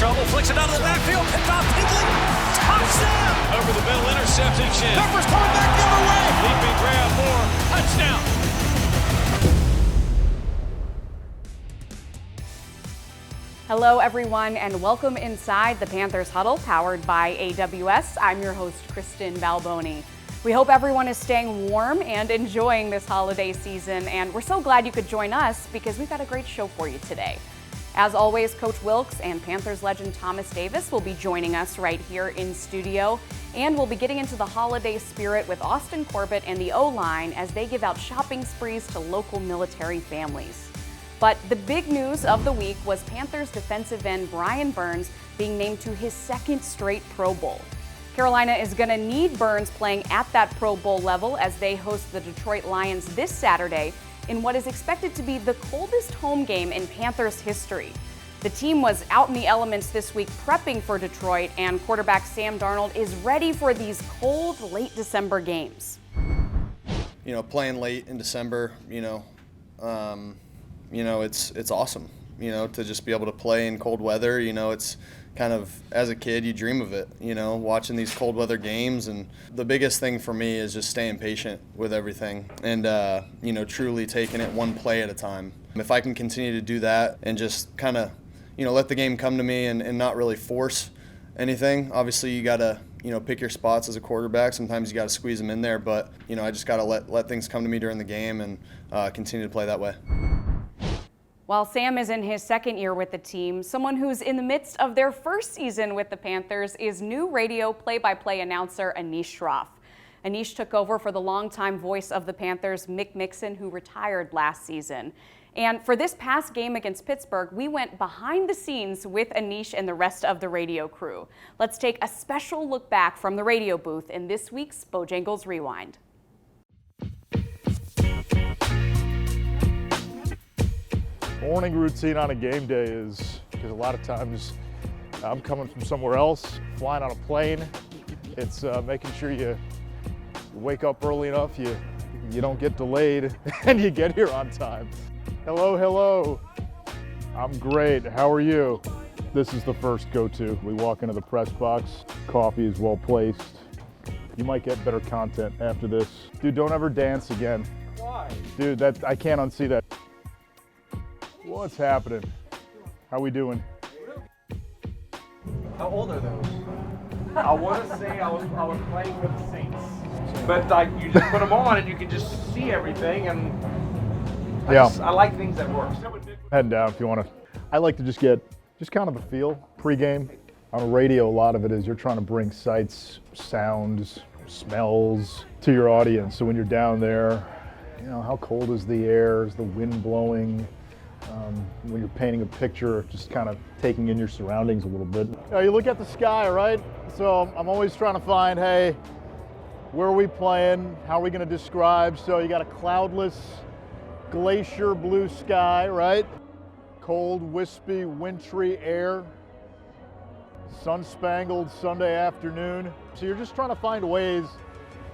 trouble, flicks it out of the backfield, picked off Kuechly, touchdown! Over the middle, intercepted Chin. Peppers coming back the other way. Leaping grab, Moore, touchdown! Hello everyone and welcome inside the Panthers Huddle powered by AWS. I'm your host, Kristen Balboni. We hope everyone is staying warm and enjoying this holiday season, and we're so glad you could join us because we've got a great show for you today. As always, Coach Wilks and Panthers legend Thomas Davis will be joining us right here in studio, and we'll be getting into the holiday spirit with Austin Corbett and the O-line as they give out shopping sprees to local military families. But the big news of the week was Panthers defensive end Brian Burns being named to his second straight Pro Bowl. Carolina is going to need Burns playing at that Pro Bowl level as they host the Detroit Lions this Saturday in what is expected to be the coldest home game in Panthers history. The team was out in the elements this week prepping for Detroit, and quarterback Sam Darnold is ready for these cold, late December games. Playing late in December, it's awesome, to just be able to play in cold weather. It's kind of, as a kid, you dream of it, watching these cold weather games. And the biggest thing for me is just staying patient with everything and, truly taking it one play at a time. If I can continue to do that and just kind of, let the game come to me and not really force anything. Obviously, you got to, pick your spots as a quarterback. Sometimes you got to squeeze them in there, but, I just got to let things come to me during the game and continue to play that way. While Sam is in his second year with the team, someone who's in the midst of their first season with the Panthers is new radio play-by-play announcer Anish Shroff. Anish took over for the longtime voice of the Panthers, Mick Mixon, who retired last season. And for this past game against Pittsburgh, we went behind the scenes with Anish and the rest of the radio crew. Let's take a special look back from the radio booth in this week's Bojangles Rewind. Morning routine on a game day is, because a lot of times I'm coming from somewhere else, flying on a plane. It's making sure you wake up early enough, you don't get delayed, and you get here on time. Hello. I'm great. How are you? This is the first go-to. We walk into the press box. Coffee is well placed. You might get better content after this. Dude, don't ever dance again. Why? Dude, I can't unsee that. What's happening? How we doing? How old are those? I want to say I was playing for the Saints, but like you just put them on and you can just see everything, and I like things that work. Head down if you want to. I like to just get kind of the feel pregame. On the radio, a lot of it is you're trying to bring sights, sounds, smells to your audience. So when you're down there, how cold is the air? Is the wind blowing? When you're painting a picture, just kind of taking in your surroundings a little bit. You look at the sky, right? So I'm always trying to find, hey, where are we playing? How are we going to describe? So you got a cloudless, glacier blue sky, right? Cold, wispy, wintry air. Sun-spangled Sunday afternoon. So you're just trying to find ways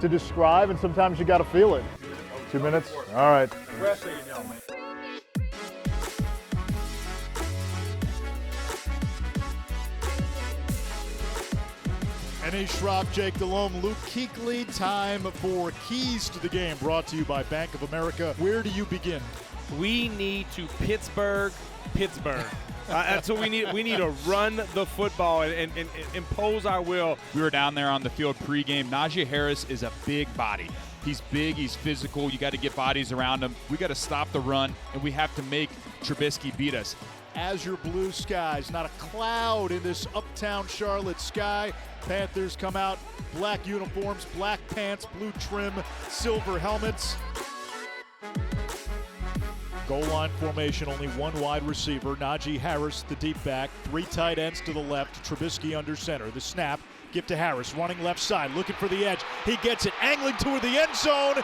to describe, and sometimes you got to feel it. 2 minutes? All right. Anish Shroff, Jake Delhomme, Luke Kuechly. Time for Keys to the Game, brought to you by Bank of America. Where do you begin? We need to Pittsburgh. That's what we need. We need to run the football and impose our will. We were down there on the field pregame. Najee Harris is a big body. He's big, he's physical. You got to get bodies around him. We got to stop the run, and we have to make Trubisky beat us. Azure blue skies, not a cloud in this uptown Charlotte sky. Panthers come out, black uniforms, black pants, blue trim, silver helmets. Goal line formation, only one wide receiver. Najee Harris, the deep back. Three tight ends to the left. Trubisky under center. The snap, give to Harris, running left side, looking for the edge. He gets it, angling toward the end zone,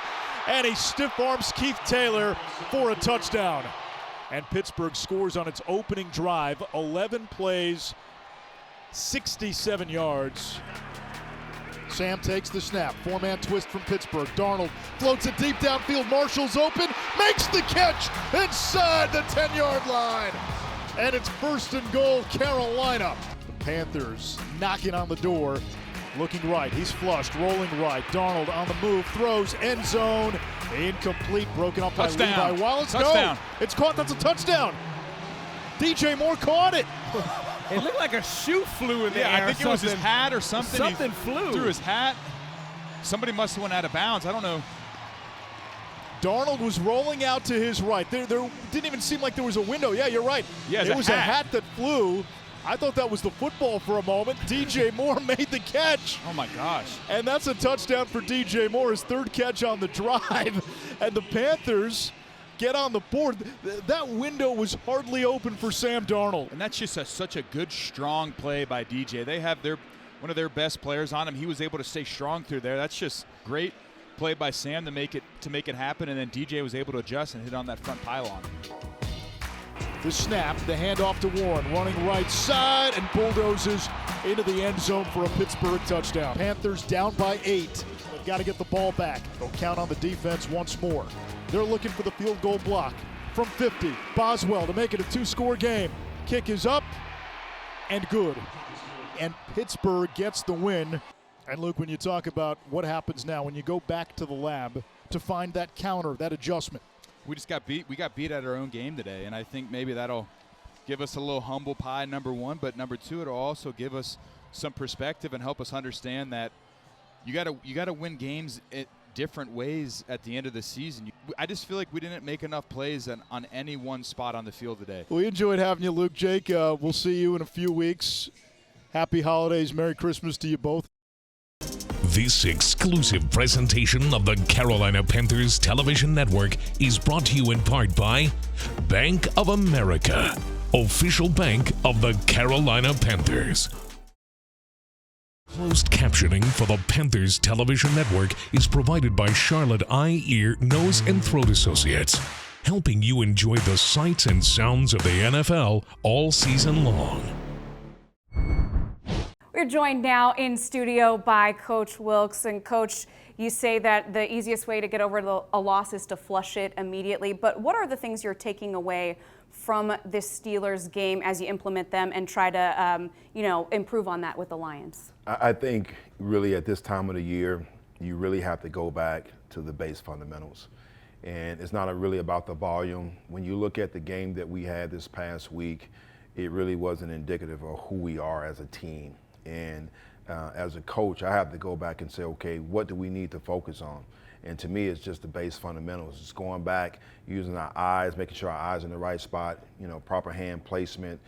and he stiff arms Keith Taylor for a touchdown. And Pittsburgh scores on its opening drive, 11 plays, 67 yards. Sam takes the snap. Four-man twist from Pittsburgh. Darnold floats it deep downfield. Marshall's open, makes the catch inside the 10-yard line. and it's 1st and goal, Carolina. The Panthers knocking on the door, looking right. He's flushed, rolling right. Darnold on the move, throws, end zone, incomplete, broken up by Touchdown. Levi Wallace. Touchdown. No, it's caught. That's a touchdown. DJ Moore caught it. It looked like a shoe flew in the air. I think it was his hat or something. Something He flew. threw his hat. Somebody must have went out of bounds. I don't know. Darnold was rolling out to his right. There didn't even seem like there was a window. Yeah, you're right. Yeah, it was a hat that flew. I thought that was the football for a moment. DJ Moore made the catch. Oh, my gosh. And that's a touchdown for DJ Moore, his 3rd catch on the drive. And the Panthers get on the board. That window was hardly open for Sam Darnold. And that's just such a good, strong play by DJ. They have one of their best players on him. He was able to stay strong through there. That's just great play by Sam to make it happen, and then DJ was able to adjust and hit on that front pylon. The snap, the handoff to Warren, running right side and bulldozes into the end zone for a Pittsburgh touchdown. Panthers down by 8. They've got to get the ball back. They'll count on the defense once more. They're looking for the field goal block from 50. Boswell to make it a 2-score game. Kick is up and good. And Pittsburgh gets the win. And Luke, when you talk about what happens now, when you go back to the lab to find that counter, that adjustment. We just got beat. We got beat at our own game today, and I think maybe that'll give us a little humble pie, number one. But number two, it'll also give us some perspective and help us understand that you got to win games in different ways at the end of the season. I just feel like we didn't make enough plays on any one spot on the field today. We enjoyed having you, Luke. Jake, we'll see you in a few weeks. Happy holidays. Merry Christmas to you both. This exclusive presentation of the Carolina Panthers Television Network is brought to you in part by Bank of America, official bank of the Carolina Panthers. Closed captioning for the Panthers Television Network is provided by Charlotte Eye, Ear, Nose, and Throat Associates, helping you enjoy the sights and sounds of the NFL all season long. We're joined now in studio by Coach Wilks. And Coach, you say that the easiest way to get over a loss is to flush it immediately. But what are the things you're taking away from this Steelers game as you implement them and try to, improve on that with the Lions? I think really at this time of the year, you really have to go back to the base fundamentals. And it's not really about the volume. When you look at the game that we had this past week, it really wasn't indicative of who we are as a team. And as a coach, I have to go back and say, okay, what do we need to focus on? And to me, it's just the base fundamentals. It's going back, using our eyes, making sure our eyes are in the right spot, proper hand placement,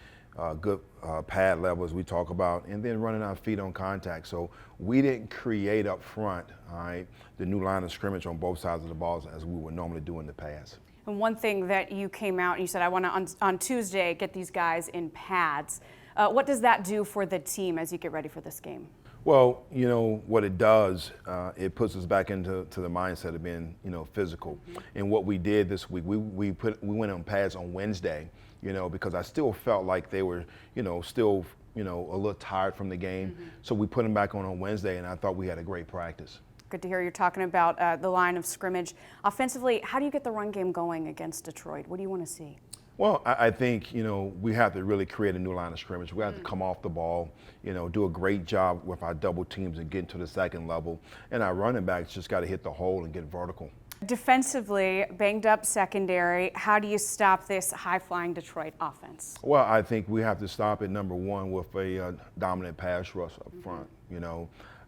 good pad levels we talk about, and then running our feet on contact. So we didn't create up front, all right, the new line of scrimmage on both sides of the ball as we would normally do in the past. And one thing that you came out and you said, I want to, on Tuesday, get these guys in pads. What does that do for the team as you get ready for this game? Well, what it does, it puts us back into the mindset of being, physical. Mm-hmm. And what we did this week, we went on pads on Wednesday, because I still felt like they were, still, a little tired from the game. Mm-hmm. So we put them back on Wednesday, and I thought we had a great practice. Good to hear you're talking about the line of scrimmage. Offensively, how do you get the run game going against Detroit? What do you want to see? Well, I think, we have to really create a new line of scrimmage. We have to come off the ball, do a great job with our double teams and get to the second level. And our running backs just got to hit the hole and get vertical. Defensively, banged up secondary, how do you stop this high-flying Detroit offense? Well, I think we have to stop it, number one, with a dominant pass rush up front,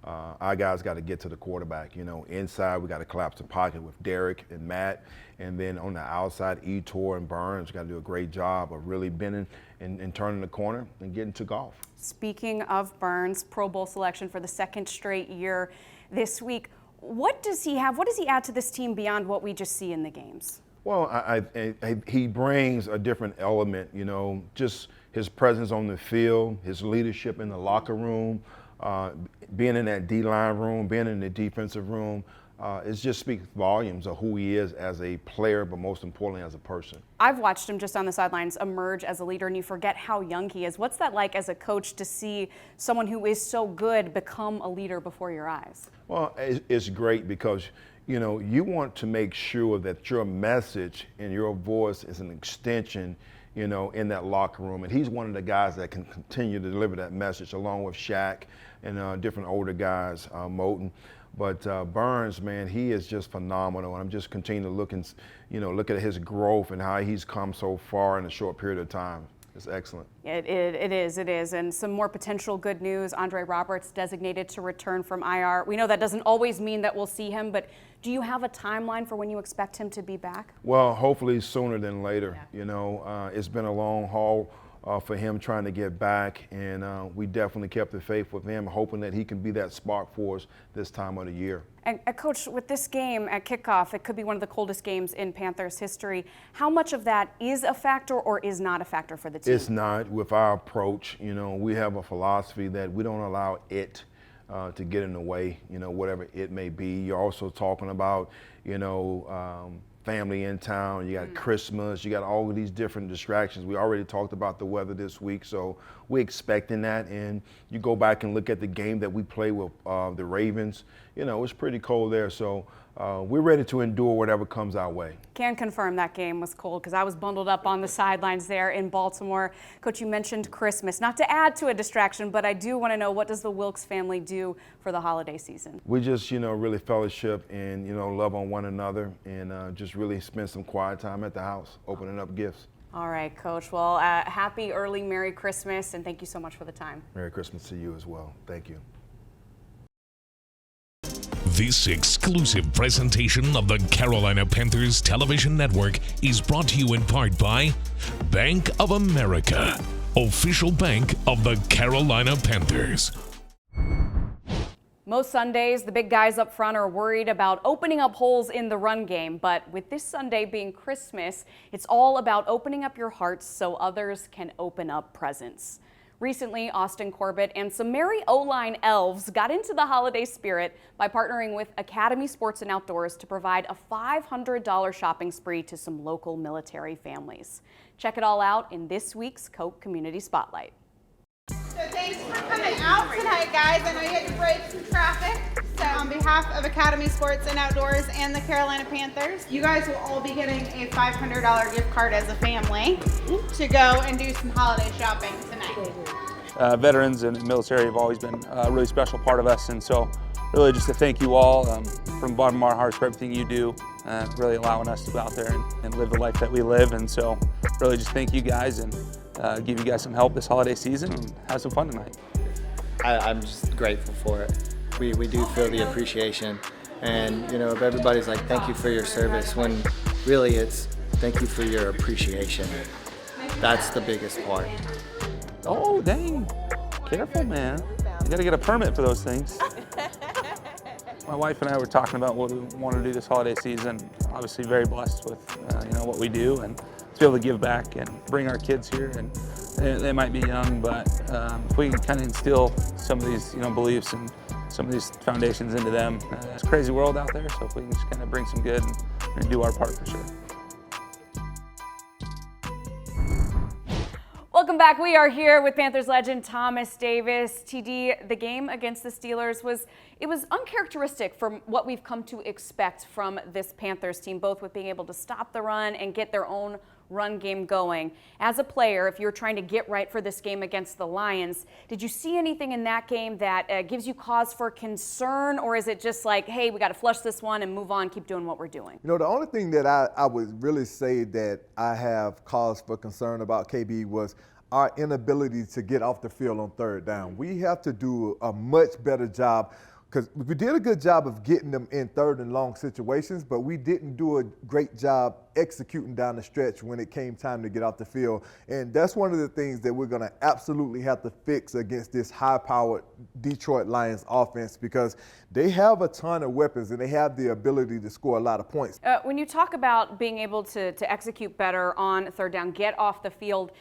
Our guys got to get to the quarterback. Inside we got to collapse the pocket with Derek and Matt. And then on the outside, Etor and Burns got to do a great job of really bending and turning the corner and getting to golf. Speaking of Burns, Pro Bowl selection for the second straight year this week. What does he have? What does he add to this team beyond what we just see in the games? Well, he brings a different element, just his presence on the field, his leadership in the locker room, being in that D-line room, being in the defensive room. It just speaks volumes of who he is as a player, but most importantly as a person. I've watched him just on the sidelines emerge as a leader, and you forget how young he is. What's that like as a coach to see someone who is so good become a leader before your eyes? Well, it's great because, you want to make sure that your message and your voice is an extension, in that locker room. And he's one of the guys that can continue to deliver that message along with Shaq and different older guys, Moten. But Burns, man, he is just phenomenal. And I'm just continuing to look at his growth and how he's come so far in a short period of time. It's excellent. It is. And some more potential good news. Andre Roberts designated to return from IR. We know that doesn't always mean that we'll see him, but do you have a timeline for when you expect him to be back? Well, hopefully sooner than later. It's been a long haul for him trying to get back, and we definitely kept the faith with him, hoping that he can be that spark for us this time of the year. And Coach, with this game at kickoff, it could be one of the coldest games in Panthers history. How much of that is a factor or is not a factor for the team? It's not. With our approach, we have a philosophy that we don't allow it to get in the way, whatever it may be. You're also talking about, family in town, you got Christmas, you got all of these different distractions. We already talked about the weather this week, so we're expecting that. And you go back and look at the game that we play with the Ravens, it's pretty cold there. So we're ready to endure whatever comes our way. Can confirm that game was cold because I was bundled up on the sidelines there in Baltimore. Coach, you mentioned Christmas. Not to add to a distraction, but I do want to know, what does the Wilks family do for the holiday season? We just, really fellowship and, love on one another and just really spend some quiet time at the house, opening up gifts. All right, Coach. Well, happy early Merry Christmas, and thank you so much for the time. Merry Christmas to you as well. Thank you. This exclusive presentation of the Carolina Panthers Television Network is brought to you in part by Bank of America, official bank of the Carolina Panthers. Most Sundays, the big guys up front are worried about opening up holes in the run game, but with this Sunday being Christmas, it's all about opening up your hearts so others can open up presents. Recently, Austin Corbett and some merry O-line elves got into the holiday spirit by partnering with Academy Sports and Outdoors to provide a $500 shopping spree to some local military families. Check it all out in this week's Coke Community Spotlight. So thanks for coming out tonight, guys. I know you had to brave some traffic. So on behalf of Academy Sports and Outdoors and the Carolina Panthers, you guys will all be getting a $500 gift card as a family to go and do some holiday shopping tonight. Veterans and military have always been a really special part of us, and so really just to thank you all from the bottom of our hearts for everything you do, really allowing us to go out there and live the life that we live. And so really just thank you guys and give you guys some help this holiday season and have some fun tonight. I'm just grateful for it. We do feel the appreciation, and if everybody's like, thank you for your service, when really it's thank you for your appreciation. That's the biggest part. Oh, dang. Careful, man. You got to get a permit for those things. My wife and I were talking about what we want to do this holiday season. Obviously very blessed with what we do, and to be able to give back and bring our kids here. And they might be young, but if we can kind of instill some of these beliefs and some of these foundations into them. It's a crazy world out there, so if we can just kind of bring some good and do our part for sure. Welcome back. We are here with Panthers legend Thomas Davis. TD, the game against the Steelers was uncharacteristic from what we've come to expect from this Panthers team, both with being able to stop the run and get their own run game going. As a player, if you're trying to get right for this game against the Lions, did you see anything in that game that gives you cause for concern, or is it just like, hey, we got to flush this one and move on, keep doing what we're doing? The only thing that I would really say that I have cause for concern about KB was our inability to get off the field on third down. We have to do a much better job, because we did a good job of getting them in third and long situations, but we didn't do a great job executing down the stretch when it came time to get off the field. And that's one of the things that we're going to absolutely have to fix against this high-powered Detroit Lions offense, because they have a ton of weapons and they have the ability to score a lot of points. When you talk about being able to execute better on third down, get off the field,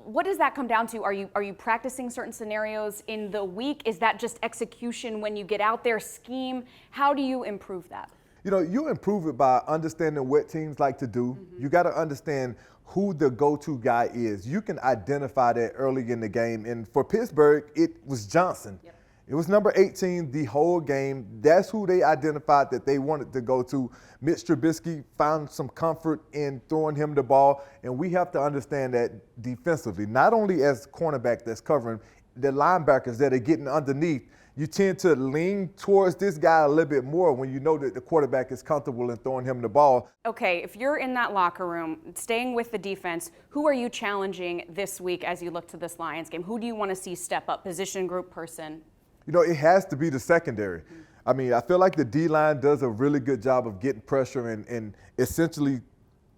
what does that come down to? Are you practicing certain scenarios in the week? Is that just execution when you get out there, scheme? How do you improve that? You improve it by understanding what teams like to do. You got to understand who the go-to guy is. You can identify that early in the game. And for Pittsburgh, it was Johnson. It was number 18 the whole game. That's who they identified that they wanted to go to. Mitch Trubisky found some comfort in throwing him the ball, and we have to understand that defensively, not only as cornerback that's covering, the linebackers that are getting underneath, you tend to lean towards this guy a little bit more when you know that the quarterback is comfortable in throwing him the ball. Okay, if you're in that locker room, staying with the defense, who are you challenging this week as you look to this Lions game? Who do you want to see step up, position group, person? You know, it has to be the secondary. I mean, I feel like the D-line does a really good job of getting pressure and essentially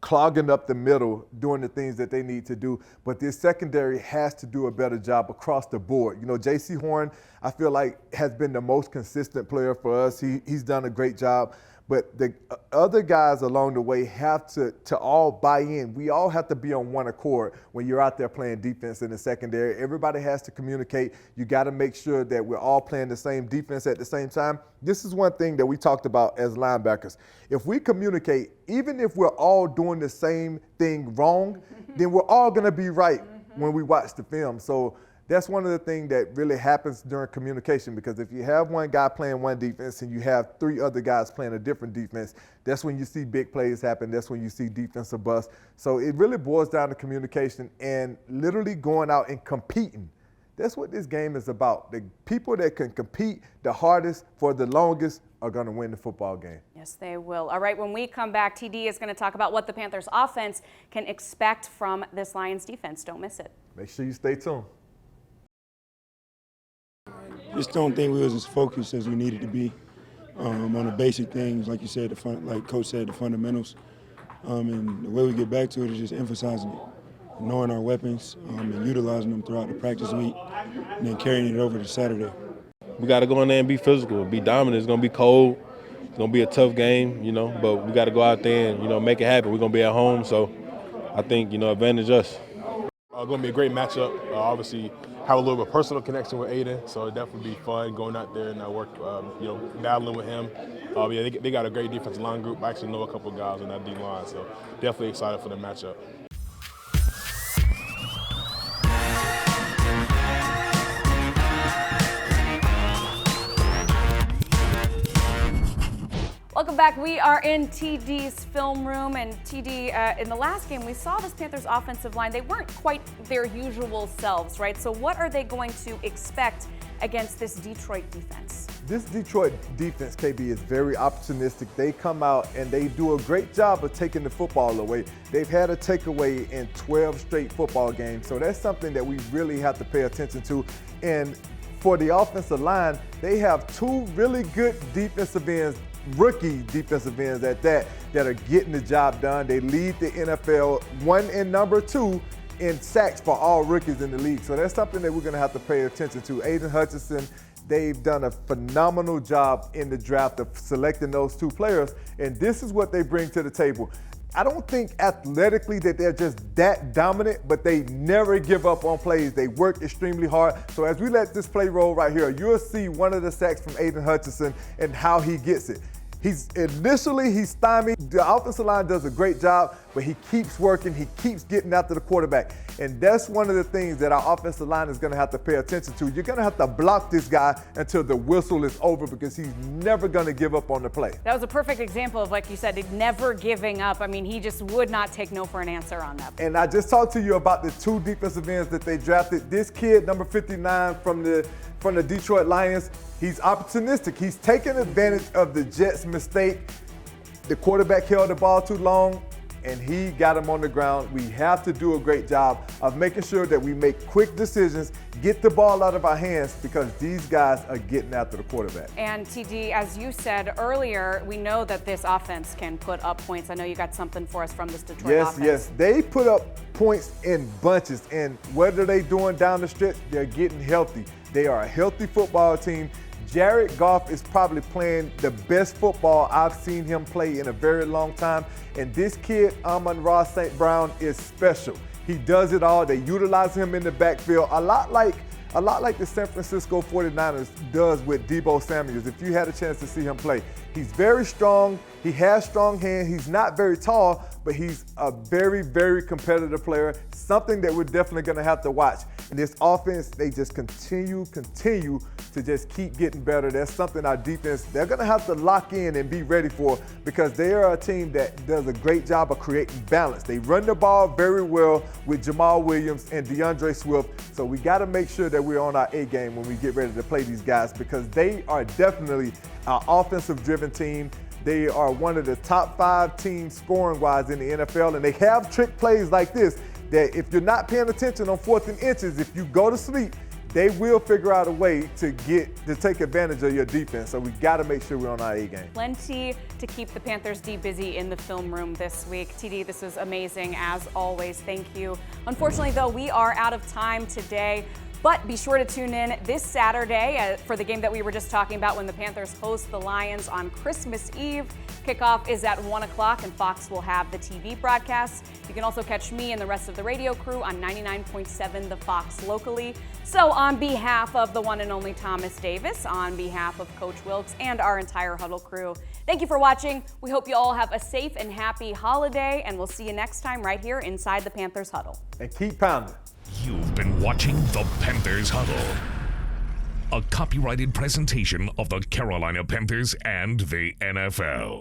clogging up the middle, doing the things that they need to do. But this secondary has to do a better job across the board. You know, J.C. Horn, I feel like, has been the most consistent player for us. He's done a great job. But the other guys along the way have to all buy in. We all have to be on one accord when you're out there playing defense in the secondary. Everybody has to communicate. You got to make sure that we're all playing the same defense at the same time. This is one thing that we talked about as linebackers. If we communicate, even if we're all doing the same thing wrong, then we're all going to be right when we watch the film. So that's one of the things that really happens during communication, because if you have one guy playing one defense and you have three other guys playing a different defense, that's when you see big plays happen. That's when you see defensive busts. So it really boils down to communication and literally going out and competing. That's what this game is about. The people that can compete the hardest for the longest are going to win the football game. Yes, they will. All right, when we come back, TD is going to talk about what the Panthers offense can expect from this Lions defense. Don't miss it. Make sure you stay tuned. Just don't think we was as focused as we needed to be on the basic things, like you said, like Coach said, the fundamentals. And the way we get back to it is just emphasizing it, knowing our weapons and utilizing them throughout the practice week, and then carrying it over to Saturday. We got to go in there and be physical, be dominant. It's going to be cold. It's going to be a tough game, you know, but we got to go out there and, you know, make it happen. We're going to be at home, so I think, you know, advantage us. Going to be a great matchup. Obviously, have a little bit of personal connection with Aiden, so it'll definitely be fun going out there and work, you know, battling with him. Yeah, they got a great defensive line group. I actually know a couple of guys on that D line, so definitely excited for the matchup. Welcome back. We are in TD's film room, and TD, in the last game, we saw this Panthers offensive line. They weren't quite their usual selves, right? So what are they going to expect against this Detroit defense? This Detroit defense, KB, is very opportunistic. They come out and they do a great job of taking the football away. They've had a takeaway in 12 straight football games, so that's something that we really have to pay attention to. And for the offensive line, they have two really good defensive ends, rookie defensive ends at that are getting the job done. They lead the NFL, 1 and number 2 in sacks for all rookies in the league. So that's something that we're going to have to pay attention to. Aiden Hutchinson, they've done a phenomenal job in the draft of selecting those two players, and this is what they bring to the table. I don't think athletically that they're just that dominant, but they never give up on plays. They work extremely hard. So as we let this play roll right here, you'll see one of the sacks from Aiden Hutchinson and how he gets it. He's stymied. The offensive line does a great job, but he keeps working. He keeps getting after the quarterback. And that's one of the things that our offensive line is going to have to pay attention to. You're going to have to block this guy until the whistle is over, because he's never going to give up on the play. That was a perfect example of, like you said, never giving up. I mean, he just would not take no for an answer on that. And I just talked to you about the two defensive ends that they drafted. This kid, number 59 from the Detroit Lions, he's opportunistic. He's taking advantage of the Jets' mistake. The quarterback held the ball too long, and he got him on the ground. We have to do a great job of making sure that we make quick decisions, get the ball out of our hands, because these guys are getting after the quarterback. And TD, as you said earlier, we know that this offense can put up points. I know you got something for us from this Detroit offense. Yes, they put up points in bunches, and what are they doing down the stretch? They're getting healthy. They are a healthy football team. Jared Goff is probably playing the best football I've seen him play in a very long time. And this kid, Amon-Ra St. Brown, is special. He does it all. They utilize him in the backfield, a lot like a lot like the San Francisco 49ers does with Deebo Samuels, if you had a chance to see him play. He's very strong, he has strong hands, he's not very tall, but he's a very, very competitive player, something that we're definitely gonna have to watch. And this offense, they just continue to just keep getting better. That's something our defense, they're gonna have to lock in and be ready for, because they are a team that does a great job of creating balance. They run the ball very well with Jamal Williams and DeAndre Swift, so we gotta make sure that we're on our A game when we get ready to play these guys, because they are definitely an offensive-driven team. They are one of the top 5 teams scoring-wise in the NFL, and they have trick plays like this that if you're not paying attention on 4th and inches, if you go to sleep, they will figure out a way to take advantage of your defense. So we got to make sure we're on our A game. Plenty to keep the Panthers D busy in the film room this week. TD, this is amazing as always. Thank you. Unfortunately, though, we are out of time today. But be sure to tune in this Saturday for the game that we were just talking about when the Panthers host the Lions on Christmas Eve. Kickoff is at 1 o'clock and Fox will have the TV broadcasts. You can also catch me and the rest of the radio crew on 99.7 The Fox locally. So on behalf of the one and only Thomas Davis, on behalf of Coach Wilks and our entire Huddle crew, thank you for watching. We hope you all have a safe and happy holiday, and we'll see you next time right here inside the Panthers Huddle. And keep pounding. You've been watching the Panthers Huddle, a copyrighted presentation of the Carolina Panthers and the NFL.